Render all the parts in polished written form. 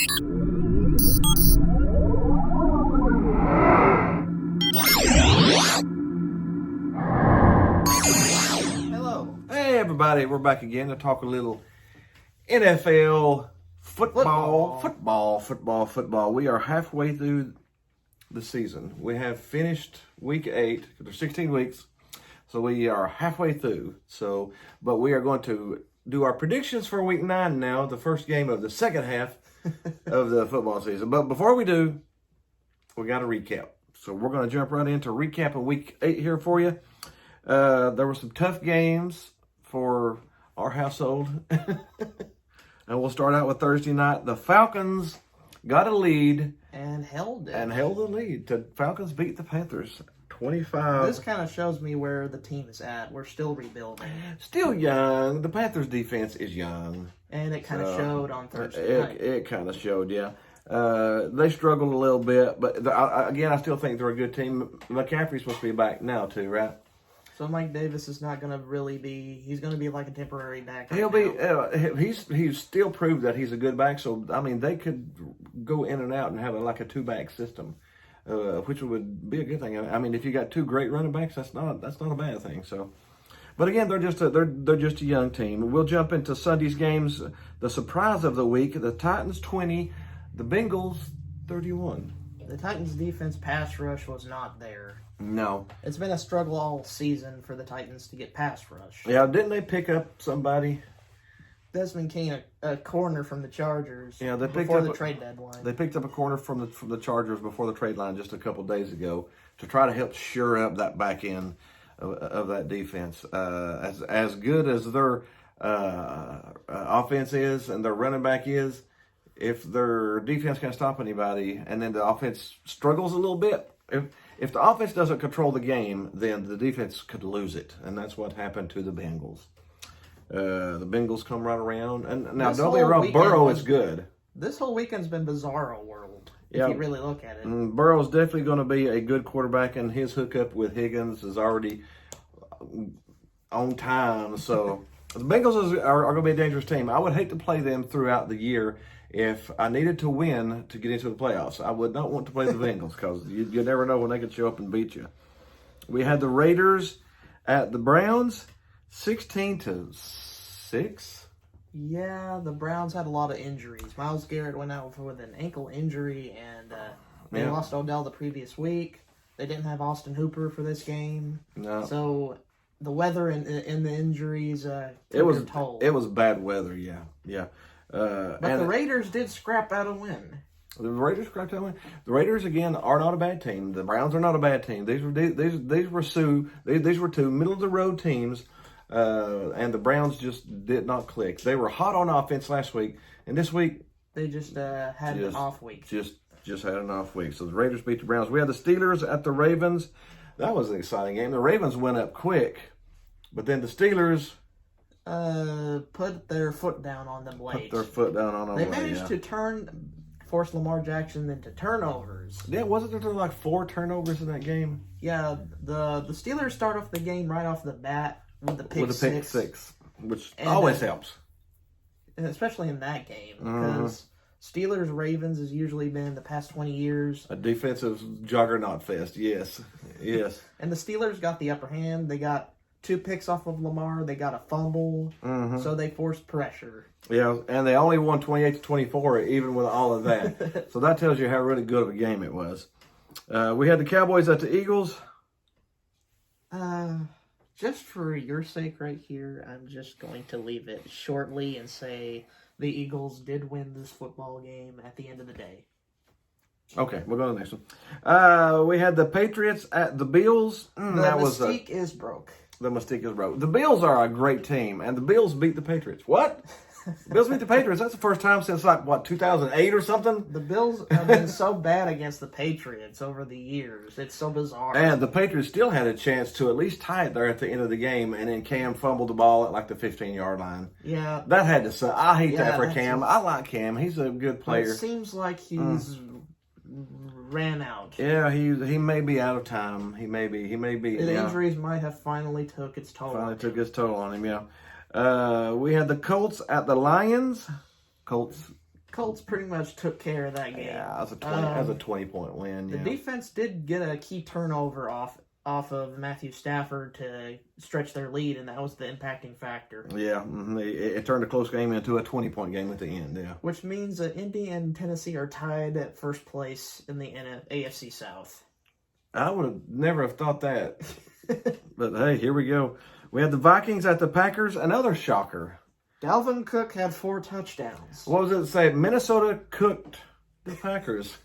Hello. Hey everybody, we're back again to talk a little NFL football. We are halfway through the season. We have finished week 8. There's 16 weeks, so we are halfway through. But we are going to do our predictions for week 9 now, the first game of the second half of the football season. But before we do, we got to recap. So we're going to jump right into recapping week 8 here for you. There were some tough games for our household. And we'll start out with Thursday night. The Falcons got a lead. And held it. And held the lead. The Falcons beat the Panthers 25. This kind of shows me where the team is at. We're still rebuilding. Still young. The Panthers defense is young. And it kind of showed on Thursday night. It kind of showed, yeah. They struggled a little bit. But again, I still think they're a good team. McCaffrey's supposed to be back now too, right? So Mike Davis is not going to really be. He's going to be like a temporary back. He'll be. He's still proved that he's a good back. So I mean, they could go in and out and have like a 2-back system, which would be a good thing. I mean, if you got 2 great running backs, that's not a bad thing. So, but again, they're just a young team. We'll jump into Sunday's games. The surprise of the week: the Titans 20, the Bengals 31. The Titans' defense pass rush was not there. No. It's been a struggle all season for the Titans to get pass rush. Yeah, didn't they pick up somebody? Desmond King, a corner from the Chargers. Yeah, they picked before up the trade deadline. They picked up a corner from the Chargers before the trade line just a couple days ago to try to help shore up that back end of that defense. As good as their offense is and their running back is, if their defense can't stop anybody and then the offense struggles a little bit, if the offense doesn't control the game, then the defense could lose it, and that's what happened to the Bengals. The Bengals come right around, and now don't get me wrong, Burrow is good. This whole weekend's been bizarro world, if you really look at it. Burrow's definitely going to be a good quarterback, and his hookup with Higgins is already on time. So the Bengals are going to be a dangerous team. I would hate to play them throughout the year. If I needed to win to get into the playoffs, I would not want to play the Bengals because you never know when they could show up and beat you. We had the Raiders at the Browns, 16-6. Yeah, the Browns had a lot of injuries. Myles Garrett went out with an ankle injury, and they lost Odell the previous week. They didn't have Austin Hooper for this game. No. So the weather and the injuries took their toll. It was bad weather, yeah. But the Raiders did scrap out a win. The Raiders scrapped out a win. The Raiders again are not a bad team. The Browns are not a bad team. These were two middle of the road teams, and the Browns just did not click. They were hot on offense last week, and this week they just had an off week. Just had an off week. So the Raiders beat the Browns. We had the Steelers at the Ravens. That was an exciting game. The Ravens went up quick, but then the Steelers put their foot down on them late. Put their foot down on them. They managed to force Lamar Jackson into turnovers. Yeah, wasn't there like 4 turnovers in that game? Yeah, the Steelers start off the game right off the bat with the pick six, which always helps. Especially in that game, because Steelers Ravens has usually been the past 20 years a defensive juggernaut fest. Yes. And the Steelers got the upper hand. They got 2 picks off of Lamar. They got a fumble, so they forced pressure. Yeah, and they only won 28-24, even with all of that. So that tells you how really good of a game it was. We had the Cowboys at the Eagles. Just for your sake right here, I'm just going to leave it shortly and say the Eagles did win this football game at the end of the day. Okay, we'll go to the next one. We had the Patriots at the Bills. The mystique is broke. The mystique is broke. The Bills are a great team, and the Bills beat the Patriots. What? Bills beat the Patriots. That's the first time since 2008 or something? The Bills have been so bad against the Patriots over the years. It's so bizarre. And the Patriots still had a chance to at least tie it there at the end of the game, and then Cam fumbled the ball at the 15-yard line. Yeah. That had to suck. I hate that for Cam. I like Cam. He's a good player. It seems like he's ran out. Yeah, he may be out of time. He may be. The injuries might have finally took its toll. Took its toll on him. Yeah. We had the Colts at the Lions. Colts Colts pretty much took care of that game. Yeah, it was a 20-point win. The defense did get a key turnover off of Matthew Stafford to stretch their lead, and that was the impacting factor. Yeah, it turned a close game into a 20-point game at the end, yeah. Which means that Indy and Tennessee are tied at first place in the AFC South. I would have never have thought that. But hey, here we go. We had the Vikings at the Packers, another shocker. Dalvin Cook had 4 touchdowns. What was it say? Minnesota cooked the Packers.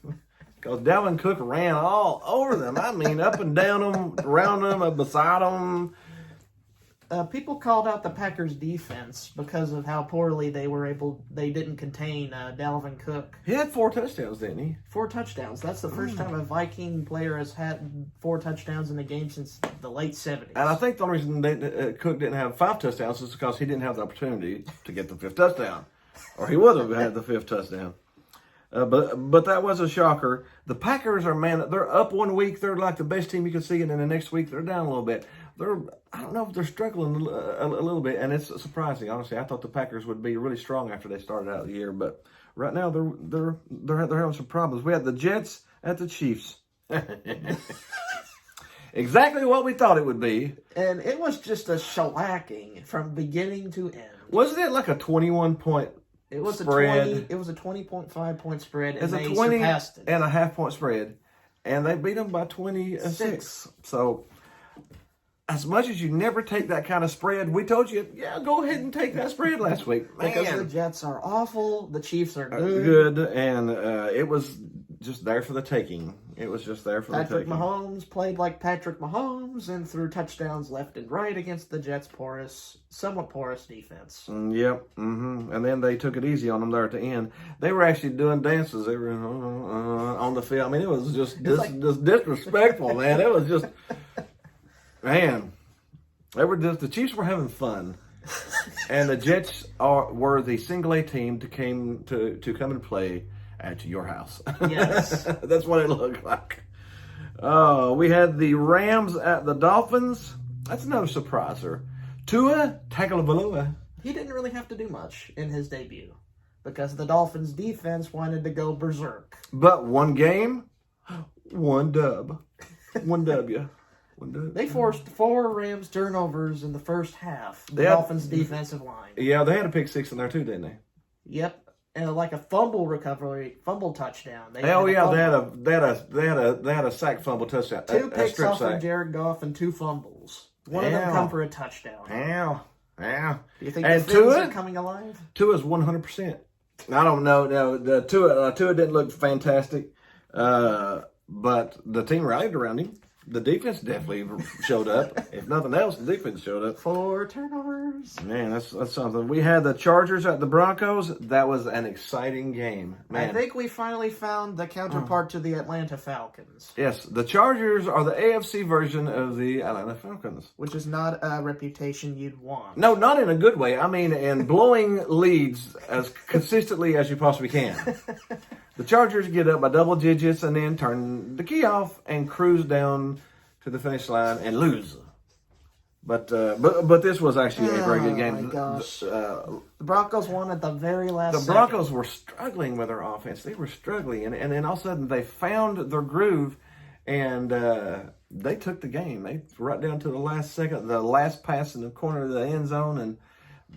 Because Dalvin Cook ran all over them. I mean, up and down them, around them, beside them. People called out the Packers' defense because of how poorly they didn't contain Dalvin Cook. He had 4 touchdowns, didn't he? 4 touchdowns. That's the first time a Viking player has had 4 touchdowns in a game since the late 70s. And I think the only reason Cook didn't have 5 touchdowns is because he didn't have the opportunity to get the 5th touchdown. Or he would have had the 5th touchdown. But that was a shocker. The Packers are, man, they're up one week. They're like the best team you can see. And then the next week, they're down a little bit. I don't know if they're struggling a little bit. And it's surprising, honestly. I thought the Packers would be really strong after they started out the year. But right now, they're having some problems. We had the Jets at the Chiefs. Exactly what we thought it would be. And it was just a shellacking from beginning to end. Wasn't it like a 21-point It was spread? It was a 20.5 point spread, and it's they a 20 surpassed it. and a half point spread, and they beat them by 26. So, as much as you never take that kind of spread, we told you, yeah, go ahead and take that spread last week. Because the Jets are awful, the Chiefs are good. And it was just there for the taking. It was just there for the taking. Patrick Mahomes played like Patrick Mahomes and threw touchdowns left and right against the Jets' somewhat porous defense. Yep. And then they took it easy on them there at the end. They were actually doing dances. They were on the field. I mean, it was just disrespectful, man. It was just, man. The Chiefs were having fun. And the Jets were the single A team to come and play at your house. Yes. That's what it looked like. We had the Rams at the Dolphins. That's another surpriser. Tua Tagovailoa. He didn't really have to do much in his debut because the Dolphins' defense wanted to go berserk. But one game, one dub. One W. They forced 4 Rams turnovers in the first half. The Dolphins' defensive line. Yeah, they had a pick 6 in there too, didn't they? Yep. And like a fumble touchdown. They had a sack fumble touchdown. 2 picks off of Jared Goff and 2 fumbles. One of them come for a touchdown. Yeah. Do you think the Fins are coming alive? Tua's 100%. I don't know. No, Tua didn't look fantastic, but the team rallied around him. The defense definitely showed up. If nothing else, the defense showed up. 4 turnovers. Man, that's something. We had the Chargers at the Broncos. That was an exciting game. Man. I think we finally found the counterpart to the Atlanta Falcons. Yes, the Chargers are the AFC version of the Atlanta Falcons. Which is not a reputation you'd want. No, not in a good way. I mean, in blowing leads as consistently as you possibly can. The Chargers get up by double digits and then turn the key off and cruise down to the finish line and lose. But this was actually a very good game. Oh my gosh. The Broncos won at the very last second. The Broncos were struggling with their offense. They were struggling. And then all of a sudden they found their groove and they took the game. They right down to the last second, the last pass in the corner of the end zone. And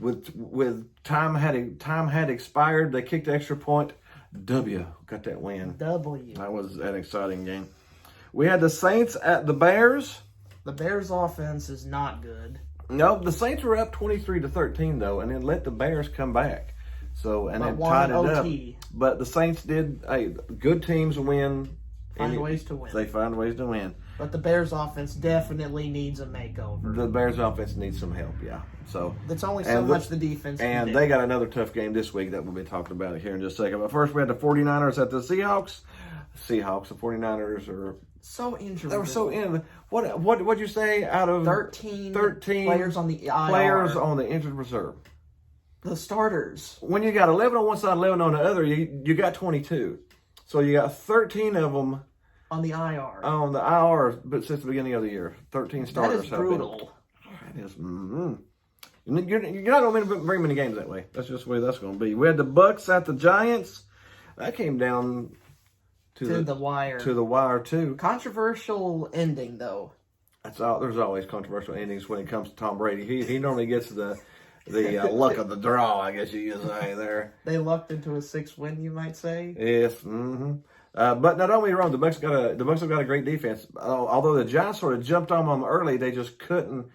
with time had expired, they kicked the extra point. W got that win. W. That was an exciting game. We had the Saints at the Bears. The Bears' offense is not good. No, the Saints were up 23-13 though, and then let the Bears come back. So and then tied it up. But the Saints did. Hey, good teams win. Find ways to win. They find ways to win. But the Bears' offense definitely needs a makeover. The Bears' offense needs some help, yeah. So it's only so much the defense can do. And they got another tough game this week that we'll be talking about here in just a second. But first, we had the 49ers at the Seahawks. The 49ers are so injured. They were so injured. What'd you say? Out of 13 players on the IR. Players on the injured reserve. The starters. When you got 11 on one side, 11 on the other, you got 22. So you got 13 of them on the IR. On the IR, but since the beginning of the year, 13 starters. That is brutal. That is. You're not going to win very many games that way. That's just the way that's going to be. We had the Bucks at the Giants. That came down to the wire. To the wire, too. Controversial ending, though. There's always controversial endings when it comes to Tom Brady. He normally gets the luck of the draw, I guess you could say there. They lucked into a 6-win, you might say. Yes. Mm-hmm. But not only wrong, the Bucks have got a great defense. Although the Giants sort of jumped on them early, they just couldn't.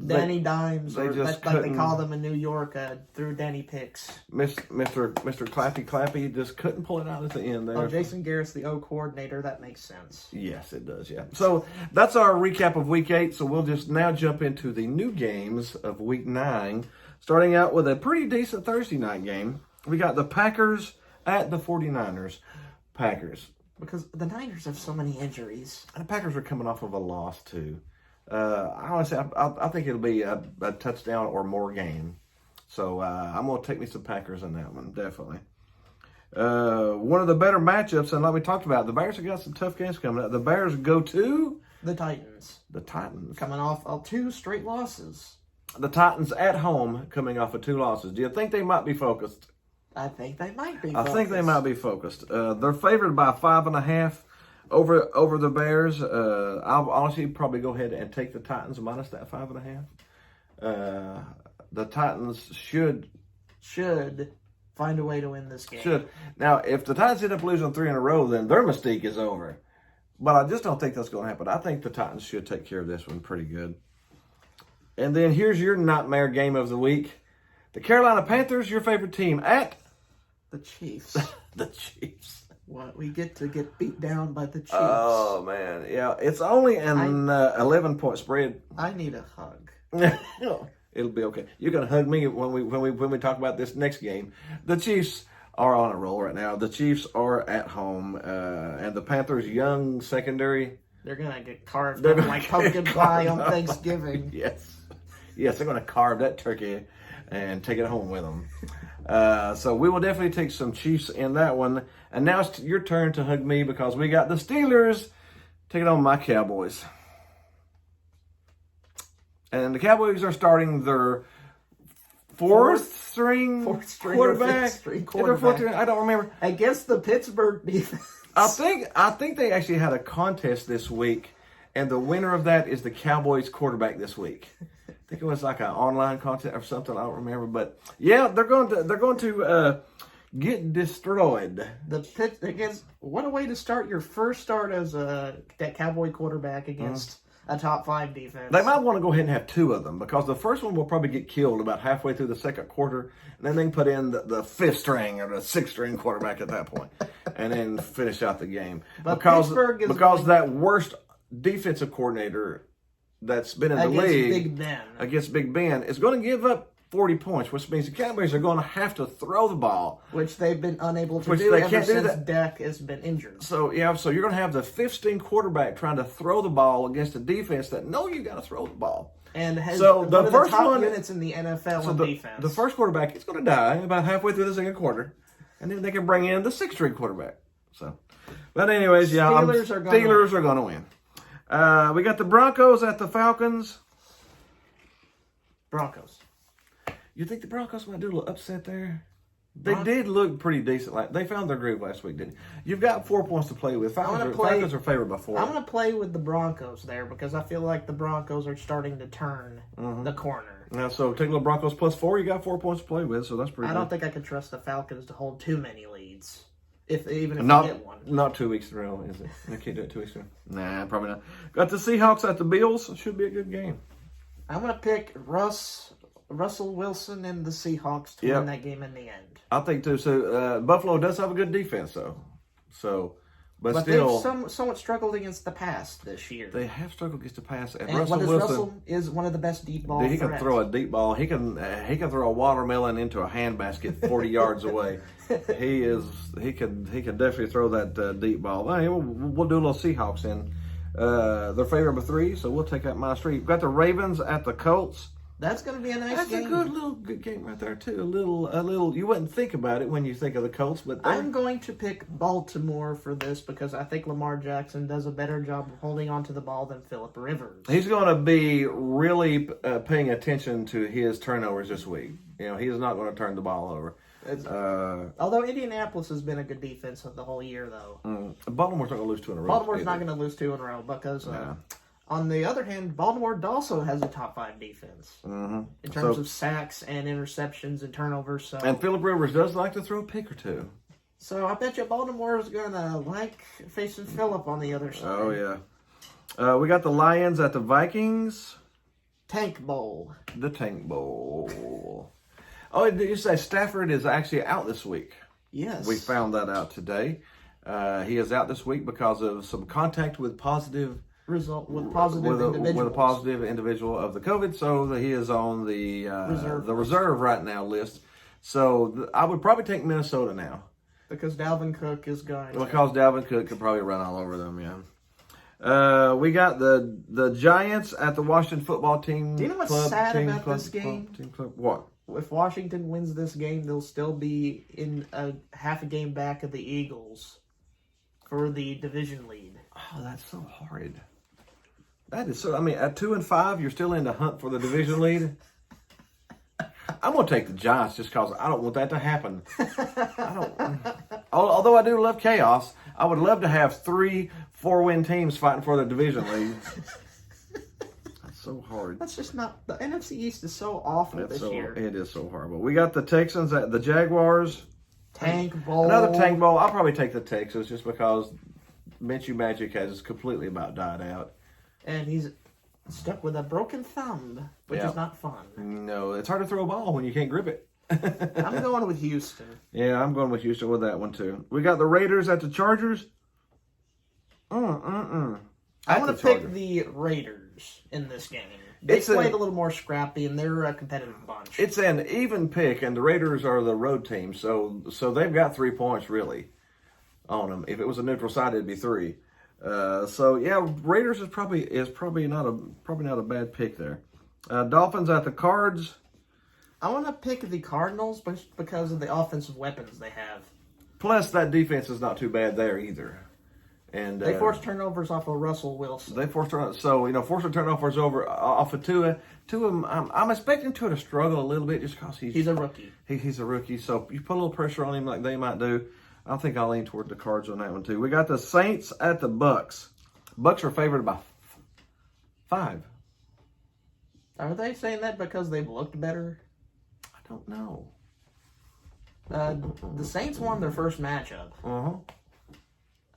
Danny Dimes, like they call them in New York, through Danny Picks. Mr. Clappy just couldn't pull it out at the end there. Oh, Jason Garrett's the O coordinator. That makes sense. Yes, it does, yeah. So that's our recap of Week 8. So we'll just now jump into the new games of Week 9, starting out with a pretty decent Thursday night game. We got the Packers at the 49ers. Packers. Because the Niners have so many injuries. And the Packers are coming off of a loss, too. Honestly, I think it'll be a touchdown or more game. So I'm going to take me some Packers in that one, definitely. One of the better matchups, and like we talked about, the Bears have got some tough games coming up. The Bears go to the Titans. The Titans. Coming off of 2 straight losses. The Titans at home coming off of 2 losses. Do you think they might be focused? I think they might be focused. I think they might be focused. They're favored by 5.5. Over the Bears. I'll honestly probably go ahead and take the Titans minus that 5.5. The Titans should find a way to win this game. Should. Now, if the Titans end up losing 3 in a row, then their mystique is over. But I just don't think that's going to happen. I think the Titans should take care of this one pretty good. And then here's your nightmare game of the week. The Carolina Panthers, your favorite team, at the Chiefs. The Chiefs. What, we get to get beat down by the Chiefs. Oh, man. Yeah, it's only an 11-point spread. I need a hug. It'll be okay. You're going to hug me when we talk about this next game. The Chiefs are on a roll right now. The Chiefs are at home. And the Panthers' young secondary. They're going to get carved up like pumpkin pie on Thanksgiving. Yes, they're going to carve that turkey and take it home with them. So we will definitely take some Chiefs in that one. And now it's your turn to hug me because we got the Steelers taking on my Cowboys. And the Cowboys are starting their fourth string quarterback. I don't remember. Against the Pittsburgh defense. I think they actually had a contest this week, and the winner of that is the Cowboys quarterback this week. I think it was like an online contest or something. I don't remember, but yeah, they're going to get destroyed. What a way to start your first start as that Cowboy quarterback against a top 5 defense. They might want to go ahead and have 2 of them because the first one will probably get killed about halfway through the second quarter, and then they can put in the 5th string or the 6th string quarterback at that point, and then finish out the game. But because that worst defensive coordinator that's been in the league against Big Ben is going to give up 40 points, which means the Cowboys are going to have to throw the ball. Which they've been unable to do ever since Dak has been injured. So you're going to have the 5th string quarterback trying to throw the ball against a defense that you got to throw the ball. And has one of the top units in the NFL in defense. The first quarterback is going to die about halfway through the second quarter, and then they can bring in the 6th string quarterback. But anyways, Steelers are going to win. We got the Broncos at the Falcons. Broncos. You think the Broncos might do a little upset there? They did look pretty decent. They found their groove last week, didn't you? You've got 4 points to play with. Falcons are favored by 4. I'm going to play with the Broncos there because I feel like the Broncos are starting to turn the corner. Now, so take a little Broncos plus 4. You got 4 points to play with, so that's pretty good. I don't think I can trust the Falcons to hold too many leads, even if they get one. Not 2 weeks in a row, is it? They can't do it 2 weeks in a row. Nah, probably not. Got the Seahawks at the Bills. Should be a good game. I'm going to pick Russell Wilson and the Seahawks to win that game in the end. I think too. So Buffalo does have a good defense, though. But still, they've somewhat struggled against the pass this year. They have struggled against the pass. And Russell is one of the best deep ball. He can throw a deep ball. He can throw a watermelon into a handbasket 40 yards away. He can definitely throw that deep ball. Hey, we'll do a little Seahawks in. They're favored by 3, so we'll take that -3. We've got the Ravens at the Colts. That's going to be a nice That's game. That's a good game right there too. A little. You wouldn't think about it when you think of the Colts, but I'm going to pick Baltimore for this because I think Lamar Jackson does a better job of holding onto the ball than Phillip Rivers. He's going to be really paying attention to his turnovers this week. You know, he is not going to turn the ball over. Although Indianapolis has been a good defense the whole year, though. Baltimore's not going to lose 2 in a row. Baltimore's not going to lose 2 in a row because, on the other hand, Baltimore also has a top 5 defense in terms of sacks and interceptions and turnovers. So. And Phillip Rivers does like to throw a pick or two. So I bet you Baltimore is going to like facing Phillip on the other side. Oh, yeah. We got the Lions at the Vikings. Tank Bowl. The Tank Bowl. Oh, did you say Stafford is actually out this week? Yes. We found that out today. He is out this week because of some contact with positive individuals. With a positive individual of the COVID, so he is on the reserve right now list. So I would probably take Minnesota now. Because Dalvin Cook is going. Because Dalvin Cook could probably run all over them, yeah. We got the Giants at the Washington football team. Do you know what's sad about this game? What? If Washington wins this game, they'll still be in half a game back of the Eagles for the division lead. Oh, that's so horrid. That is so. I mean, at 2-5, you're still in the hunt for the division lead. I'm going to take the Giants just because I don't want that to happen. Although I do love chaos, I would love to have 3 4-win teams fighting for the division lead. That's so hard. That's just not. The NFC East is so awful this year. It is so horrible. We got the Texans at the Jaguars. Tank Bowl. Another Tank Bowl. I'll probably take the Texans just because Minshew Magic has completely about died out. And he's stuck with a broken thumb, which is not fun. No, it's hard to throw a ball when you can't grip it. I'm going with Houston. Yeah, I'm going with Houston with that one too. We got the Raiders at the Chargers. I want to pick the Raiders in this game. They played a little more scrappy, and they're a competitive bunch. It's an even pick, and the Raiders are the road team, so they've got 3 points really on them. If it was a neutral side, it'd be 3. So yeah, Raiders is probably not a bad pick there. Dolphins at the Cards. I want to pick the Cardinals because of the offensive weapons they have. Plus, that defense is not too bad there either. And they forced turnovers off of Russell Wilson. They forced turnovers, so forcing turnovers off of Tua. I'm expecting Tua to struggle a little bit just because he's a rookie. He's a rookie, so you put a little pressure on him like they might do. I think I'll lean toward the Cards on that one too. We got the Saints at the Bucks. Bucks are favored by 5. Are they saying that because they've looked better? I don't know. The Saints won their first matchup.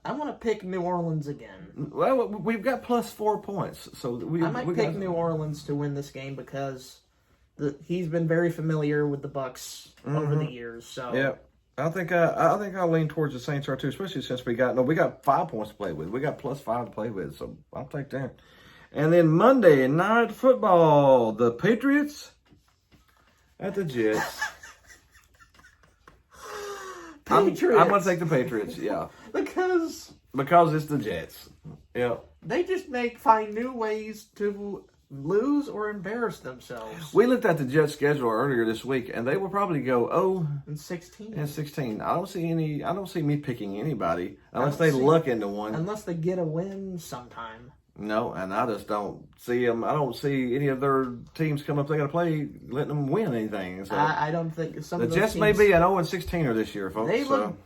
I want to pick New Orleans again. Well, we've got plus 4 points, so I might pick New Orleans to win this game because he's been very familiar with the Bucks over the years. So yeah, I think I'll lean towards the Saints are too, especially since we got 5 points to play with. We got plus 5 to play with, so I'll take that. And then Monday Night Football, the Patriots at the Jets. Patriots. I'm going to take the Patriots, yeah. Because it's the Jets. Yeah. They just find new ways to lose or embarrass themselves. We looked at the Jets' schedule earlier this week, and they will probably go 0-16. I don't see me picking anybody unless they luck into one. Unless they get a win sometime. No, and I just don't see them. I don't see any of their teams coming up they got to play letting them win anything. So I don't think some of those Jets teams, may be an 0-16er this year, folks.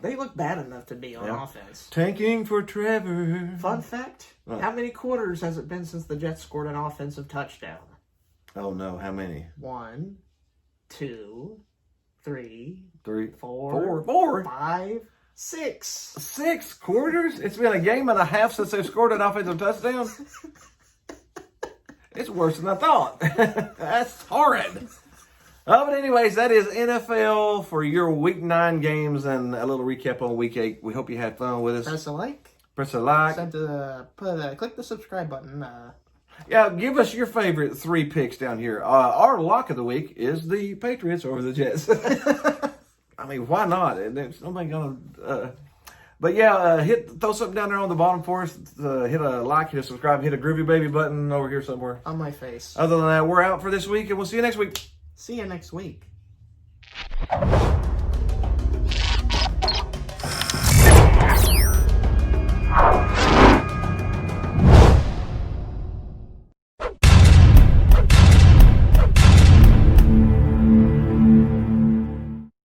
They look bad enough to be on offense. Tanking for Trevor. Fun fact: how many quarters has it been since the Jets scored an offensive touchdown? Oh no, how many? 1, 2, 3, 4, 5, 6. 6 quarters? It's been a game and a half since they've scored an offensive touchdown? It's worse than I thought. That's horrid. But anyways, that is NFL for your Week 9 games and a little recap on Week 8. We hope you had fun with us. Press a like. Click the subscribe button. Yeah, give us your favorite 3 picks down here. Our lock of the week is the Patriots over the Jets. I mean, why not? There's nobody going to But yeah, throw something down there on the bottom for us. Hit a like, hit a subscribe, hit a groovy baby button over here somewhere. On my face. Other than that, we're out for this week, and we'll see you next week. See you next week.